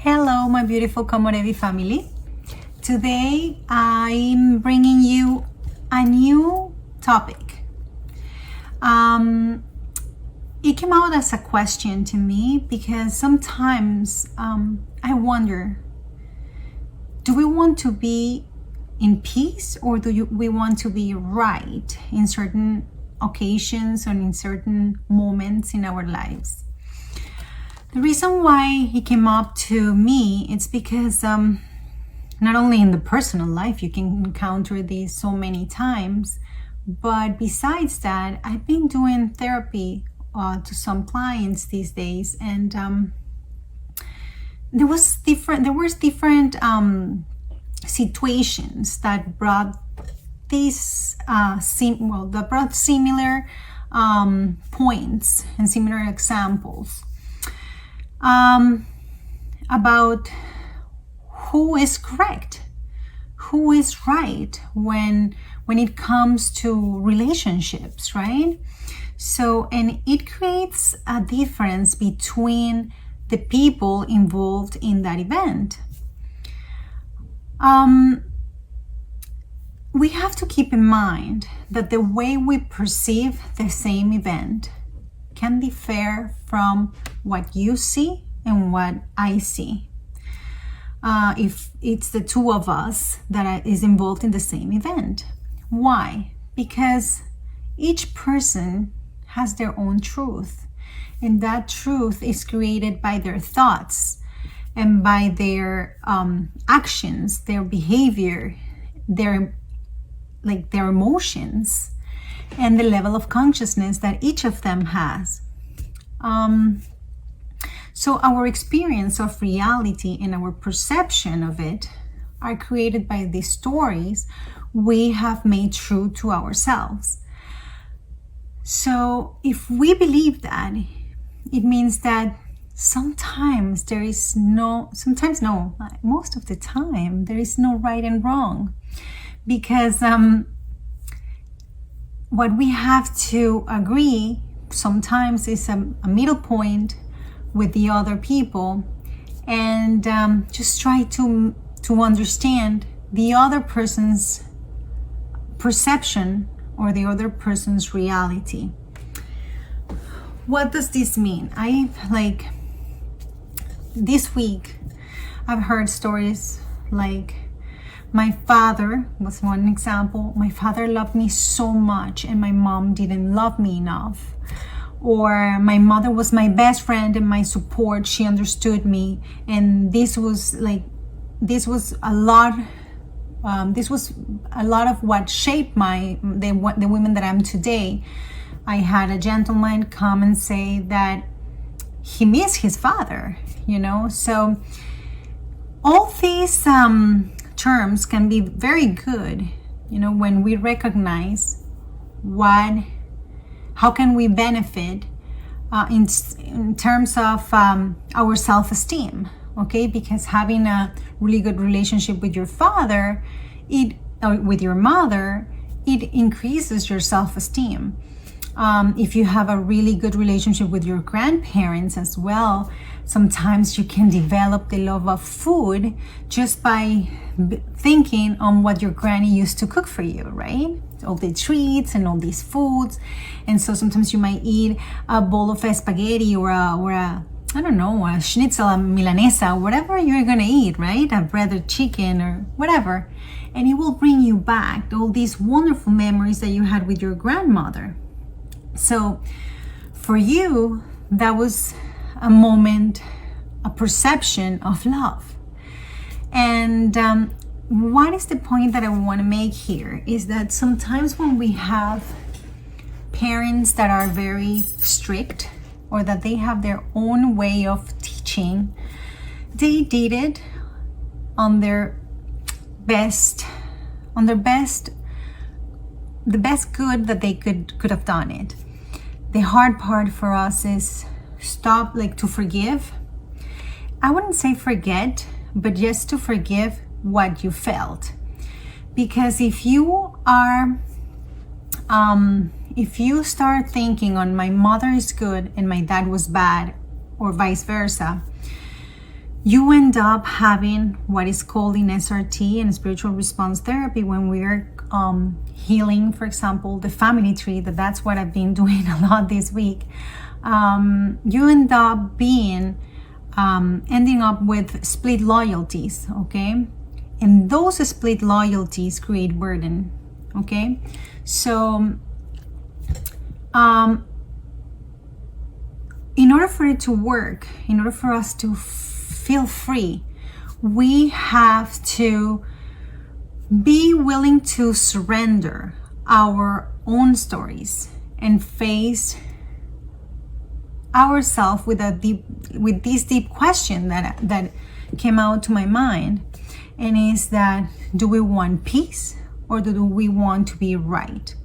Hello, my beautiful Komorebi family. Today, I'm bringing you a new topic. It came out as a question to me because sometimes I wonder, do we want to be in peace or we want to be right in certain occasions or in certain moments in our lives? The reason why it came up to me is because not only in the personal life you can encounter these so many times, but besides that, I've been doing therapy to some clients these days, and there was different situations that brought these similar points and similar examples about who is correct, who is right when it comes to relationships, right? So, and it creates a difference between the people involved in that event. We have to keep in mind that the way we perceive the same event can differ from what you see and what I see. If it's the two of us that is involved in the same event. Why? Because each person has their own truth, and that truth is created by their thoughts and by their actions, their behavior, their emotions, and the level of consciousness that each of them has. So our experience of reality and our perception of it are created by the stories we have made true to ourselves. So if we believe that, it means that most of the time, there is no right and wrong. Because what we have to agree sometimes is a middle point with the other people, and just try to understand the other person's perception or the other person's reality. What does this mean? This week I've heard stories like, my father was one example. My father loved me so much and my mom didn't love me enough. Or my mother was my best friend and my support. She understood me. And this was a lot of what shaped the woman that I'm today. I had a gentleman come and say that he missed his father, So all these terms can be very good, when we recognize how can we benefit in terms of our self-esteem, okay? Because having a really good relationship with your father, with your mother, it increases your self-esteem. If you have a really good relationship with your grandparents as well, sometimes you can develop the love of food just by thinking on what your granny used to cook for you, right? All the treats and all these foods. And so sometimes you might eat a bowl of spaghetti or a schnitzel, a milanesa, whatever you're gonna eat, right? A breaded chicken or whatever. And it will bring you back all these wonderful memories that you had with your grandmother. So for you, that was a moment, a perception of love. And what is the point that I want to make here is that sometimes when we have parents that are very strict or that they have their own way of teaching, they did it on the best good that they could have done it. The hard part for us is to forgive. I wouldn't say forget, but just to forgive what you felt. Because if you start thinking on my mother is good and my dad was bad, or vice versa, you end up having what is called in SRT and spiritual response therapy, when we're healing, for example, the family tree, that's what I've been doing a lot this week. You end up ending up with split loyalties, okay? And those split loyalties create burden, okay? So in order for it to work, in order for us to feel free, we have to be willing to surrender our own stories and face ourselves with this deep question that came out to my mind, and is that, do we want peace or do we want to be right?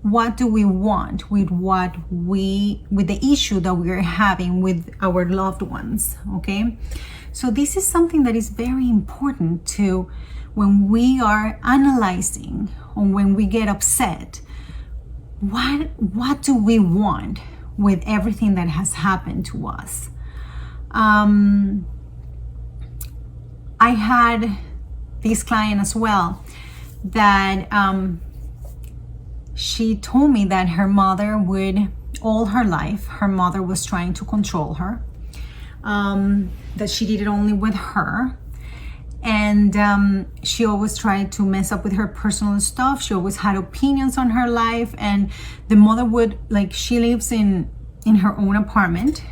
What do we want with the issue that we are having with our loved ones? Okay, so this is something that is very important to, when we are analyzing or when we get upset, what do we want with everything that has happened to us? I had this client as well that she told me that her mother all her life, her mother was trying to control her, that she did it only with her, and she always tried to mess up with her personal stuff. She always had opinions on her life, and the mother would, like, she lives in her own apartment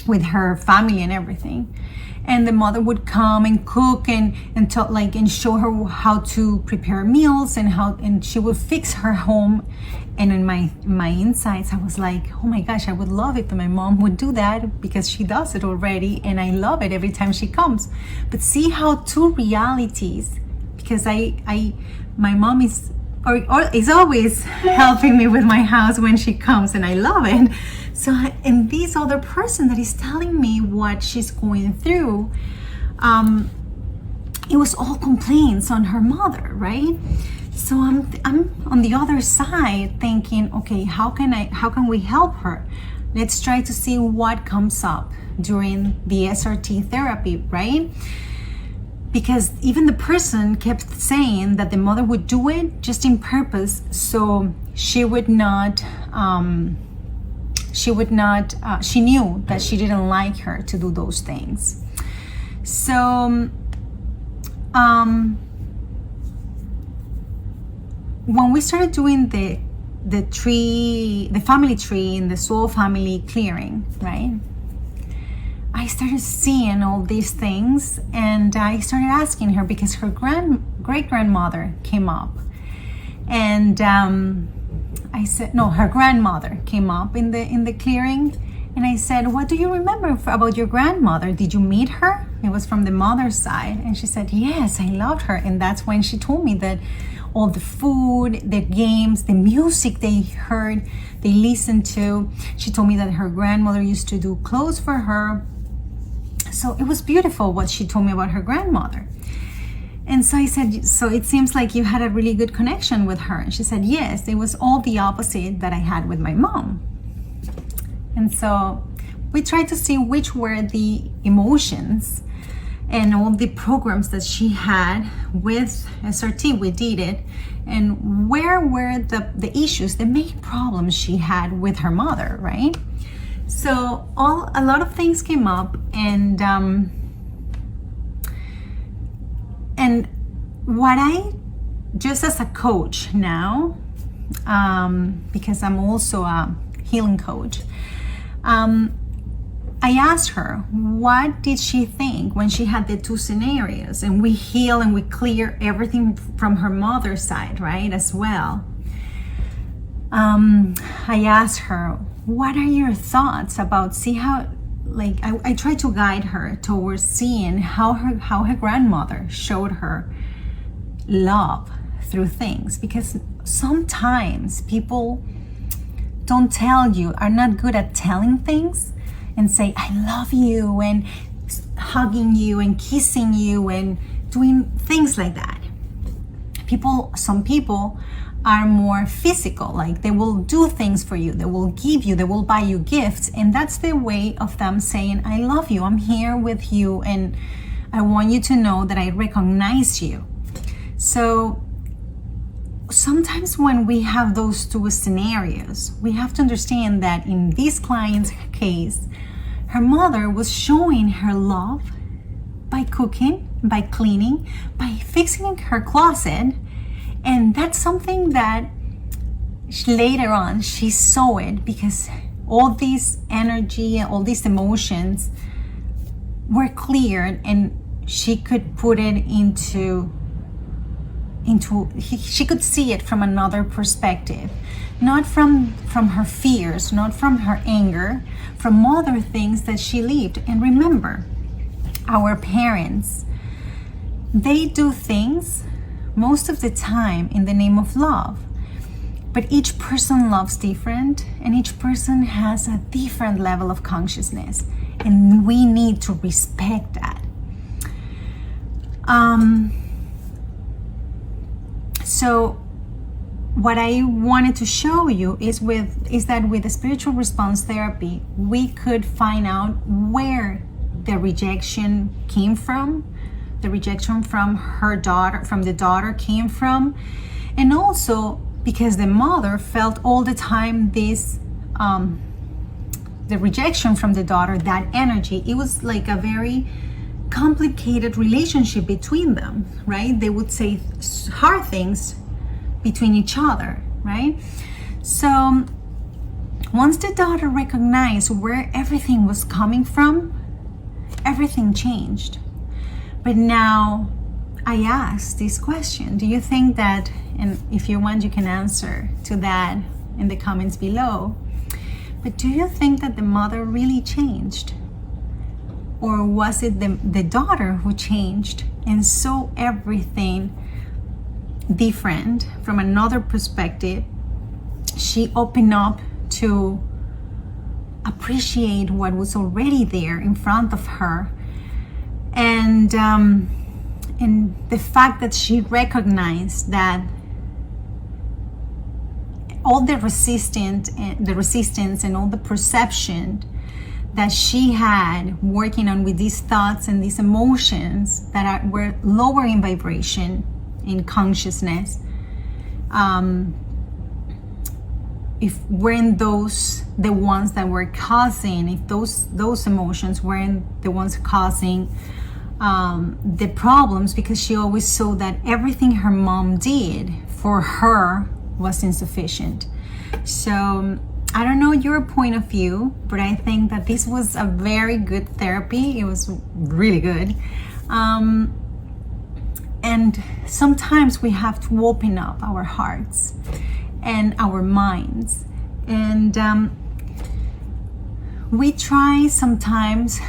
with her family and everything, and the mother would come and cook and show her how to prepare meals and she would fix her home. And in my insides, I was like, oh my gosh, I would love it if my mom would do that, because she does it already and I love it every time she comes. But see how two realities, because my mom is always helping me with my house when she comes, and I love it. So, and this other person that is telling me what she's going through, it was all complaints on her mother, right? So I'm on the other side thinking, okay, how can we help her? Let's try to see what comes up during the SRT therapy, right? Because even the person kept saying that the mother would do it just in purpose, so she knew that she didn't like her to do those things. So when we started doing the family tree in the soul family clearing, right, I started seeing all these things, and I started asking her, because her great-grandmother came up, and I said, no, her grandmother came up in the clearing, and I said, what do you remember about your grandmother? Did you meet her? It was from the mother's side. And she said, yes, I loved her. And that's when she told me that all the food, the games, the music they heard, they listened to. She told me that her grandmother used to do clothes for her. So it was beautiful what she told me about her grandmother. And so I said, so it seems like you had a really good connection with her. And she said, yes, it was all the opposite that I had with my mom. And so we tried to see which were the emotions and all the programs that she had with SRT. We did it. And where were the issues, the main problems she had with her mother, right? So a lot of things came up, and what I, just as a coach now, because I'm also a healing coach, I asked her, what did she think when she had the two scenarios, and we heal and we clear everything from her mother's side, right, as well. I asked her, what are your thoughts about, see how, like, I tried to guide her towards seeing how her grandmother showed her love through things, because sometimes people don't tell you, are not good at telling things and say, I love you, and hugging you and kissing you and doing things like that. Some people are more physical, like they will do things for you, they will give you, they will buy you gifts, and that's the way of them saying, I love you, I'm here with you, and I want you to know that I recognize you. So sometimes when we have those two scenarios, we have to understand that in this client's case, her mother was showing her love by cooking, by cleaning, by fixing her closet. And that's something that later on she saw it, because all this energy, all these emotions were cleared, and she could put it into she could see it from another perspective, not from her fears, not from her anger, from other things that she lived. And remember, our parents, they do things most of the time in the name of love, but each person loves different, and each person has a different level of consciousness, and we need to respect that. So what I wanted to show you is that with the spiritual response therapy, we could find out where the rejection came from, the rejection from her daughter, from the daughter came from, and also because the mother felt all the time this, the rejection from the daughter, that energy, it was like a very complicated relationship between them, right? They would say hard things between each other, right? So once the daughter recognized where everything was coming from, everything changed. But now I ask this question, do you think that, and if you want you can answer to that in the comments below, but do you think that the mother really changed? Or was it the daughter who changed and saw everything different from another perspective? She opened up to appreciate what was already there in front of her, and the fact that she recognized that all the resistance and all the perception that she had working on with these thoughts and these emotions that were lower in vibration, in consciousness, if weren't those the ones that were causing, if those emotions weren't the ones causing the problems, because she always saw that everything her mom did for her was insufficient. So I don't know your point of view, but I think that this was a very good therapy. It was really good. And sometimes we have to open up our hearts and our minds. And we try sometimes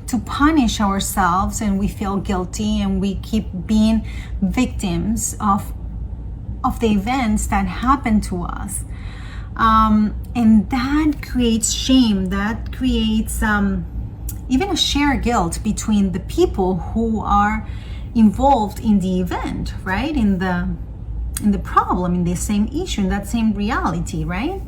to punish ourselves, and we feel guilty, and we keep being victims of the events that happen to us. And that creates shame, that creates even a shared guilt between the people who are involved in the event, right? In the problem, in the same issue, in that same reality, right?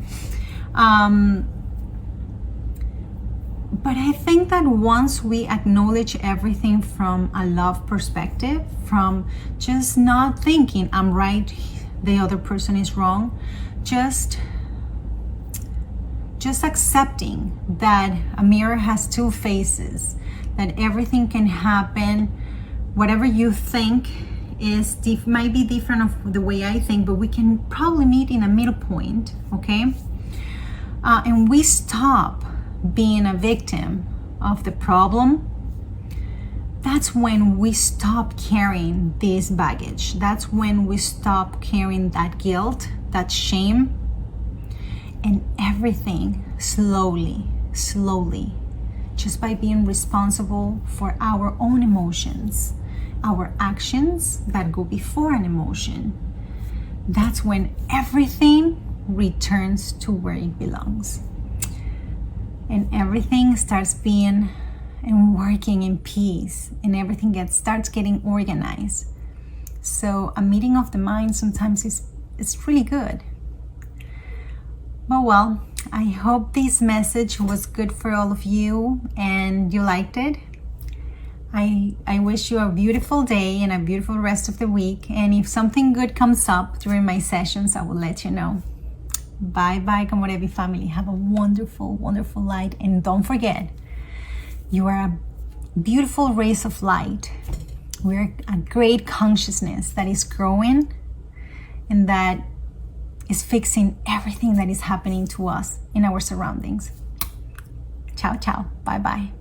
But I think that once we acknowledge everything from a love perspective, from just not thinking I'm right, the other person is wrong, just accepting that a mirror has two faces, that everything can happen, whatever you think is might be different of the way I think, but we can probably meet in a middle point, okay? And we stop being a victim of the problem. That's when we stop carrying this baggage. That's when we stop carrying that guilt, that shame, and everything slowly, just by being responsible for our own emotions, our actions that go before an emotion. That's when everything returns to where it belongs. And everything starts being and working in peace, and everything starts getting organized. So a meeting of the mind sometimes is it's really good. But well, I hope this message was good for all of you and you liked it. I wish you a beautiful day and a beautiful rest of the week. And if something good comes up during my sessions, I will let you know. Bye, Komorebi family. Have a wonderful, wonderful light. And don't forget, you are a beautiful rays of light. We're a great consciousness that is growing and that is fixing everything that is happening to us in our surroundings. Ciao, ciao. Bye-bye.